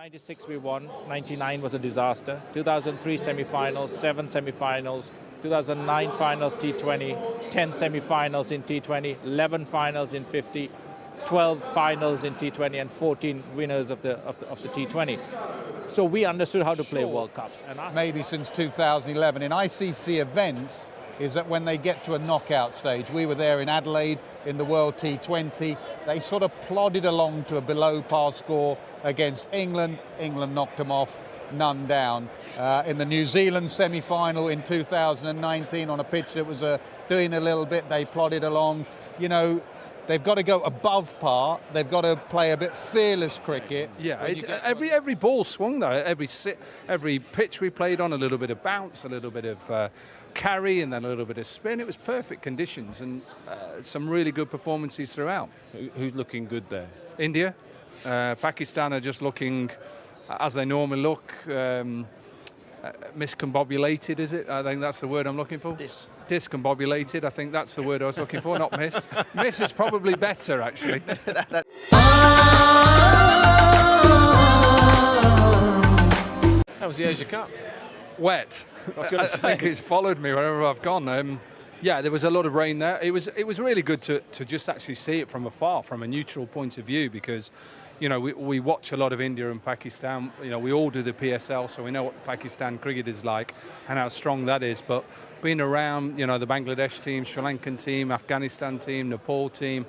96 we won, 99 was a disaster, 2003 semi-finals, 7 semi-finals, 2009 finals T20, 10 semi-finals in T20, 11 finals in 50, 12 finals in T20 and 14 winners of the T20. So we understood how to play World Cups. And maybe since 2011 in ICC events is that when they get to a knockout stage, we were there in Adelaide in the World T20, they sort of plodded along to a below par score against England. England knocked them off, none down. In the New Zealand semi-final in 2019 on a pitch that was doing a little bit, they plodded along. You know, they've got to go above par. They've got to play a bit fearless cricket. Yeah, every ball swung though. Every pitch we played on, a little bit of bounce, a little bit of carry, and then a little bit of spin. It was perfect conditions and some really good performances throughout. Who's looking good there? India, Pakistan are just looking as they normally look. Miscombobulated, is it? I think that's the word I'm looking for. Discombobulated, I think that's the word I was looking for, not miss. Miss is probably better, actually. How was the Asia Cup? Wet. I think it's followed me wherever I've gone. Yeah, there was a lot of rain there. It was really good to just actually see it from afar, from a neutral point of view, because you know, we watch a lot of India and Pakistan. You know, we all do the PSL, so we know what Pakistan cricket is like and how strong that is. But being around, you know, the Bangladesh team, Sri Lankan team, Afghanistan team, Nepal team,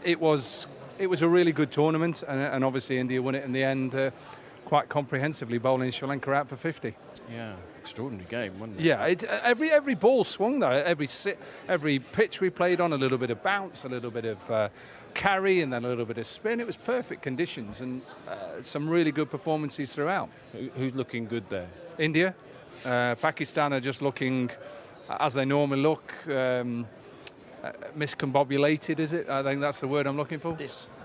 it was a really good tournament, and obviously India won it in the end quite comprehensively, bowling Sri Lanka out for 50. Yeah, extraordinary game, wasn't it? Yeah, every ball swung though. Every pitch we played on, a little bit of bounce, a little bit of carry, and then a little bit of spin. It was perfect conditions and some really good performances throughout. Who's looking good there? India, Pakistan are just looking as they normally look. Miscombobulated, is it? I think that's the word I'm looking for.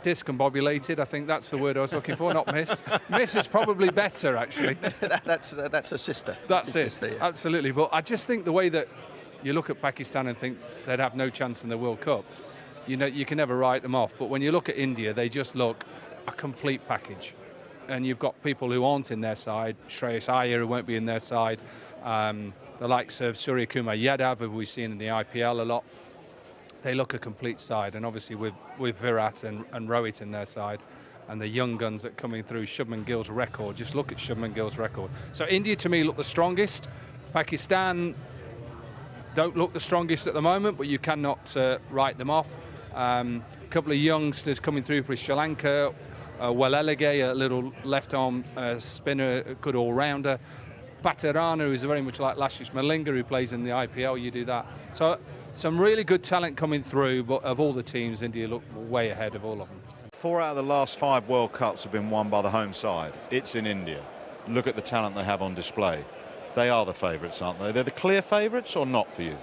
Discombobulated, I think that's the word I was looking for, not miss. Miss is probably better, actually. That's a sister. That's it, sister, yeah. Absolutely. But I just think the way that you look at Pakistan and think they'd have no chance in the World Cup, you know, you can never write them off. But when you look at India, they just look a complete package. And you've got people who aren't in their side, Shreyas Iyer who won't be in their side, the likes of Surya Kumar Yadav, who we've seen in the IPL a lot. They look a complete side, and obviously with Virat and Rohit in their side, and the young guns that are coming through, Shubman Gill's record, just look at Shubman Gill's record. So India, to me, look the strongest. Pakistan don't look the strongest at the moment, but you cannot write them off. A couple of youngsters coming through for Sri Lanka, Walalage, a little left-arm spinner, a good all-rounder. Paterana, who's very much like Lashish Malinga, who plays in the IPL, you do that. So some really good talent coming through, but of all the teams, India look way ahead of all of them. 4 out of the last 5 World Cups have been won by the home side. It's in India. Look at the talent they have on display. They are the favourites, aren't they? They're the clear favourites, or not for you?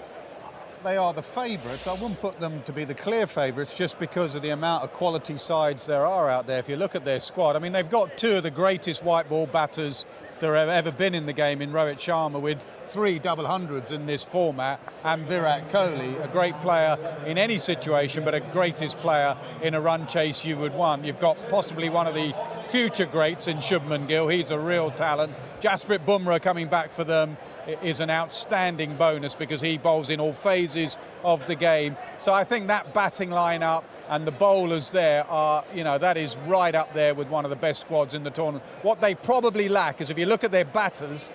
They are the favourites. I wouldn't put them to be the clear favourites just because of the amount of quality sides there are out there. If you look at their squad, I mean, they've got 2 of the greatest white ball batters there have ever been in the game in Rohit Sharma, with 3 double hundreds in this format, and Virat Kohli, a great player in any situation, but a greatest player in a run chase you would want. You've got possibly one of the future greats in Shubman Gill. He's a real talent. Jasprit Bumrah coming back for them is an outstanding bonus because he bowls in all phases of the game. So I think that batting lineup and the bowlers there are, you know, that is right up there with one of the best squads in the tournament. What they probably lack is, if you look at their batters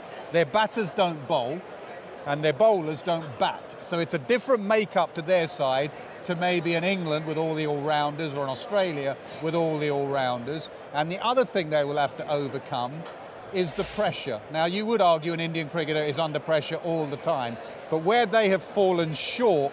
don't bowl and their bowlers don't bat. So it's a different makeup to their side to maybe an England with all the all-rounders, or an Australia with all the all-rounders. And the other thing they will have to overcome is the pressure. Now, you would argue an Indian cricketer is under pressure all the time, but where they have fallen short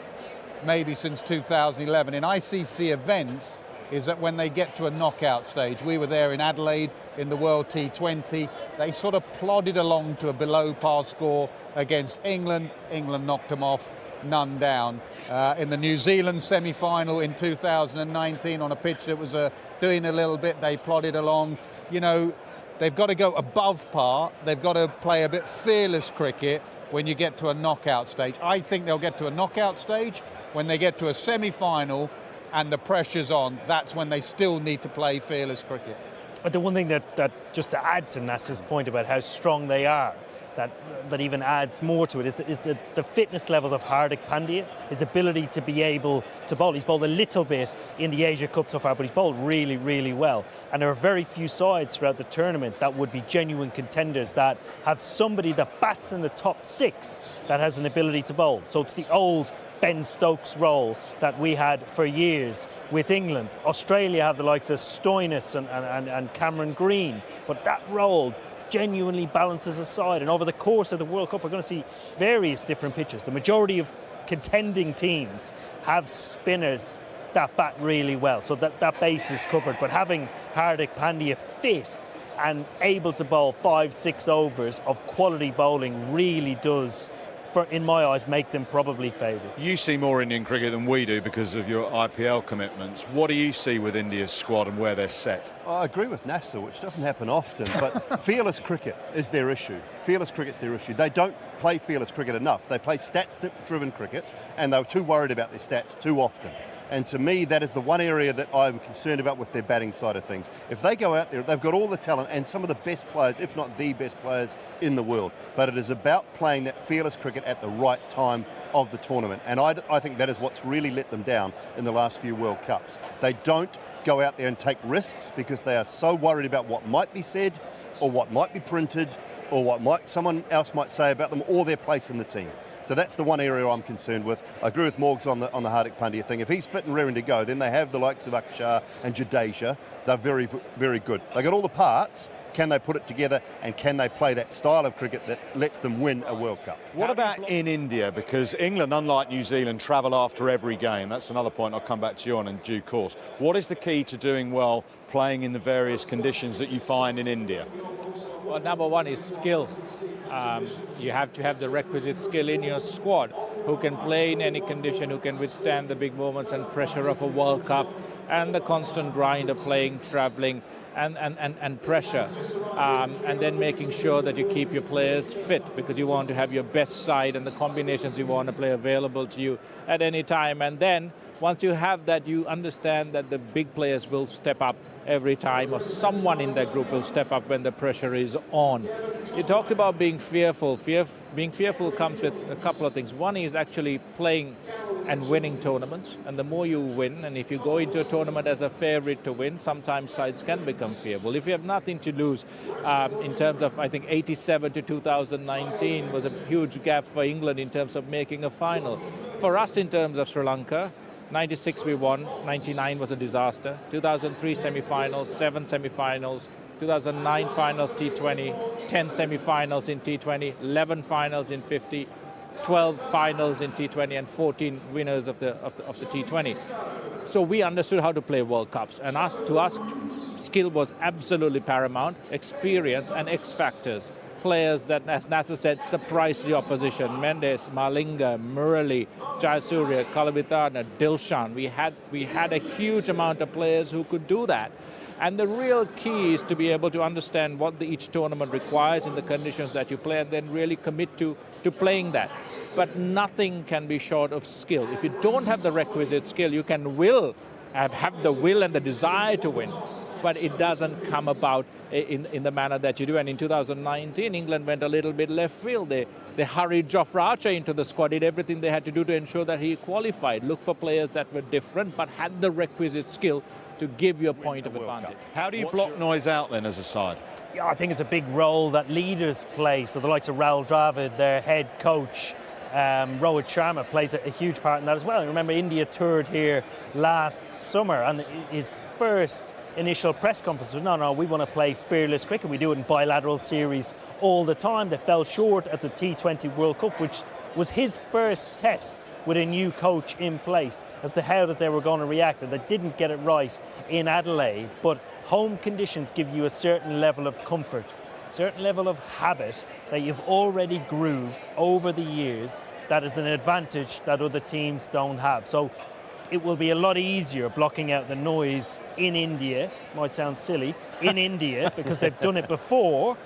maybe since 2011 in ICC events is that when they get to a knockout stage, we were there in Adelaide in the World T20, they sort of plodded along to a below par score against England. England knocked them off, none down. In the New Zealand semi-final in 2019 on a pitch that was doing a little bit, they plodded along. You know, they've got to go above par. They've got to play a bit fearless cricket when you get to a knockout stage. I think they'll get to a knockout stage. When they get to a semi-final and the pressure's on, that's when they still need to play fearless cricket. But the one thing that just to add to Nasser's point about how strong they are, that even adds more to it, is the fitness levels of Hardik Pandya, his ability to be able to bowl. He's bowled a little bit in the Asia Cup so far, but he's bowled really, really well. And there are very few sides throughout the tournament that would be genuine contenders that have somebody that bats in the top 6 that has an ability to bowl. So it's the old Ben Stokes role that we had for years with England. Australia have the likes of Stoinis and Cameron Green, but that role genuinely balances a side. And over the course of the World Cup, we're going to see various different pitches. The majority of contending teams have spinners that bat really well, so that base is covered. But having Hardik Pandya fit and able to bowl 5-6 overs of quality bowling really does, in my eyes, make them probably favourites. You see more Indian cricket than we do because of your IPL commitments. What do you see with India's squad and where they're set? I agree with Nasser, which doesn't happen often, but fearless cricket is their issue. Fearless cricket's their issue. They don't play fearless cricket enough. They play stats-driven cricket, and they're too worried about their stats too often. And to me, that is the one area that I'm concerned about with their batting side of things. If they go out there, they've got all the talent and some of the best players, if not the best players in the world. But it is about playing that fearless cricket at the right time of the tournament. And I think that is what's really let them down in the last few World Cups. They don't go out there and take risks because they are so worried about what might be said or what might be printed or what someone else might say about them or their place in the team. So that's the one area I'm concerned with. I agree with Morgs on the Hardik Pandya thing. If he's fit and raring to go, then they have the likes of Akshar and Jadeja. They're very, very good. They got all the parts. Can they put it together and can they play that style of cricket that lets them win a World Cup? What about in India? Because England, unlike New Zealand, travel after every game. That's another point I'll come back to you on in due course. What is the key to doing well playing in the various conditions that you find in India? Well, number one is skill. You have to have the requisite skill in your squad who can play in any condition, who can withstand the big moments and pressure of a World Cup and the constant grind of playing, travelling, and pressure, and then making sure that you keep your players fit because you want to have your best side and the combinations you want to play available to you at any time. And then once you have that, you understand that the big players will step up every time, or someone in that group will step up when the pressure is on. You talked about being fearful. Being fearful comes with a couple of things. One is actually playing and winning tournaments, and the more you win, and if you go into a tournament as a favourite to win, sometimes sides can become fearful. If you have nothing to lose, in terms of, I think, 87 to 2019 was a huge gap for England in terms of making a final. For us, in terms of Sri Lanka, 96 we won, 99 was a disaster, 2003 semi-finals, 7 semi-finals, 2009 finals T20, 10 semi-finals in T20, 11 finals in 50, 12 finals in T20 and 14 winners of the T20. So we understood how to play World Cups, and to us, skill was absolutely paramount, experience and X factors. Players that, as Nasser said, surprised the opposition. Mendes, Malinga, Murali, Jayasuriya, Kalavitana, Dilshan. We had a huge amount of players who could do that. And the real key is to be able to understand what each tournament requires in the conditions that you play and then really commit to playing that. But nothing can be short of skill. If you don't have the requisite skill, you can have the will and the desire to win, but it doesn't come about in the manner that you do. And in 2019, England went a little bit left field. They hurried Jofra Archer into the squad, did everything they had to do to ensure that he qualified. Look for players that were different, but had the requisite skill to give you a point of advantage. How do you block noise out then as a side? Yeah, I think it's a big role that leaders play. So the likes of Rahul Dravid, their head coach, Rohit Sharma plays a huge part in that as well. I remember India toured here last summer, and his first initial press conference was, no, we want to play fearless cricket. We do it in bilateral series all the time. They fell short at the T20 World Cup, which was his first test with a new coach in place as to how that they were going to react, and they didn't get it right in Adelaide. But home conditions give you a certain level of comfort, a certain level of habit that you've already grooved over the years that is an advantage that other teams don't have. So it will be a lot easier blocking out the noise in India, might sound silly, in India, because they've done it before.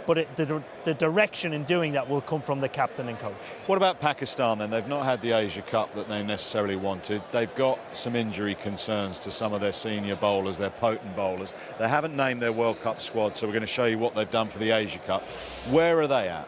but the direction in doing that will come from the captain and coach. What about Pakistan then? They've not had the Asia Cup that they necessarily wanted. They've got some injury concerns to some of their senior bowlers, their potent bowlers. They haven't named their World Cup squad, so we're going to show you what they've done for the Asia Cup. Where are they at?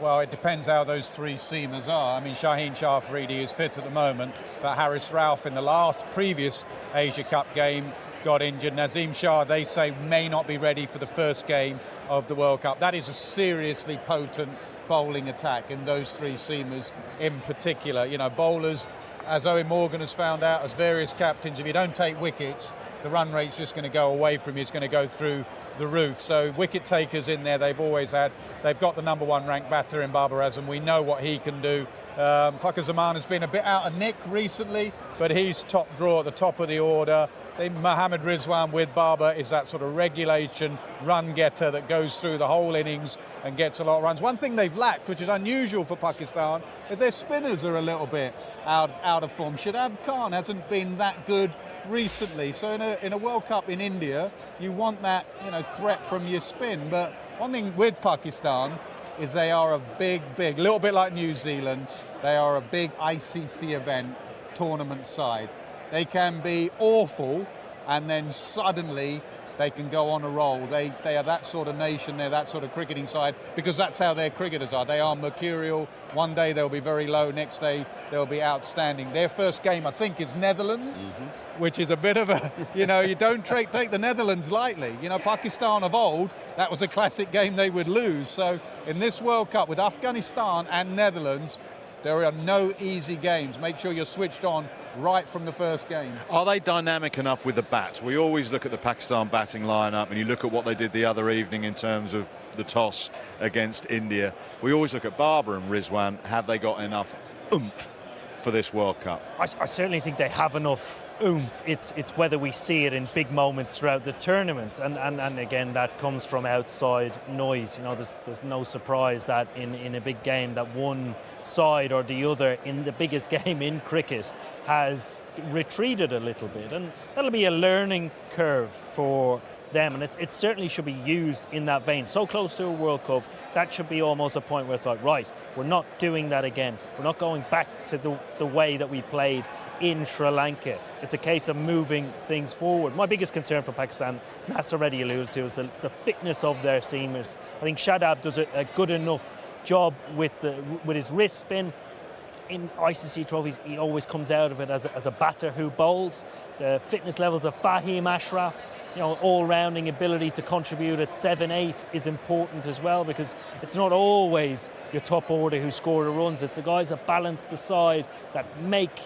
Well, it depends how those three seamers are. I mean, Shaheen Shah Afridi is fit at the moment, but Haris Rauf in the previous Asia Cup game got injured. Nazim Shah, they say, may not be ready for the first game of the World Cup. That is a seriously potent bowling attack in those three seamers in particular. You know, bowlers, as Eoin Morgan has found out, as various captains, if you don't take wickets, the run rate's just going to go away from you. It's going to go through the roof. So wicket takers in there, they've always had. They've got the number one ranked batter in Babar Azam. We know what he can do. Fakhar Zaman has been a bit out of nick recently, but he's top draw at the top of the order. Then Mohammad Rizwan with Babar is that sort of regulation run getter that goes through the whole innings and gets a lot of runs. One thing they've lacked, which is unusual for Pakistan, is their spinners are a little bit out of form. Shadab Khan hasn't been that good recently. So in a World Cup in India, you want that, you know, threat from your spin. But one thing with Pakistan is they are a big, little bit like New Zealand, they are a big ICC event tournament side. They can be awful and then suddenly they can go on a roll. They are that sort of nation, they're that sort of cricketing side, because that's how their cricketers are. They are mercurial. One day they'll be very low, next day they'll be outstanding. Their first game, I think, is Netherlands, which is a bit of a, you know, you don't take the Netherlands lightly. You know, Pakistan of old, that was a classic game they would lose. So in this World Cup with Afghanistan and Netherlands, there are no easy games. Make sure you're switched on right from the first game. Are they dynamic enough with the bats? We always look at the Pakistan batting lineup, and you look at what they did the other evening in terms of the toss against India. We always look at Babar and Rizwan. Have they got enough oomph for this World Cup? I certainly think they have enough oomph. It's whether we see it in big moments throughout the tournament, and again, that comes from outside noise. You know, there's no surprise that in a big game that one side or the other in the biggest game in cricket has retreated a little bit, and that'll be a learning curve for them, and it certainly should be used in that vein. So close to a World Cup, that should be almost a point where it's like, right, we're not doing that again. We're not going back to the way that we played in Sri Lanka. It's a case of moving things forward. My biggest concern for Pakistan, Nas already alluded to, is the fitness of their seamers. I think Shadab does a good enough job with his wrist spin. In ICC trophies, he always comes out of it as a batter who bowls. The fitness levels of Fahim Ashraf, you know, all-rounding ability to contribute at 7-8 is important as well, because it's not always your top order who score the runs. It's the guys that balance the side, that make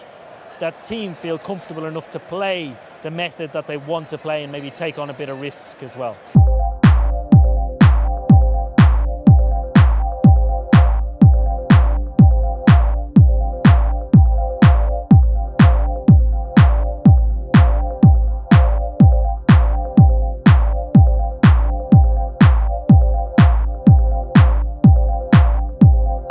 that team feel comfortable enough to play the method that they want to play and maybe take on a bit of risk as well.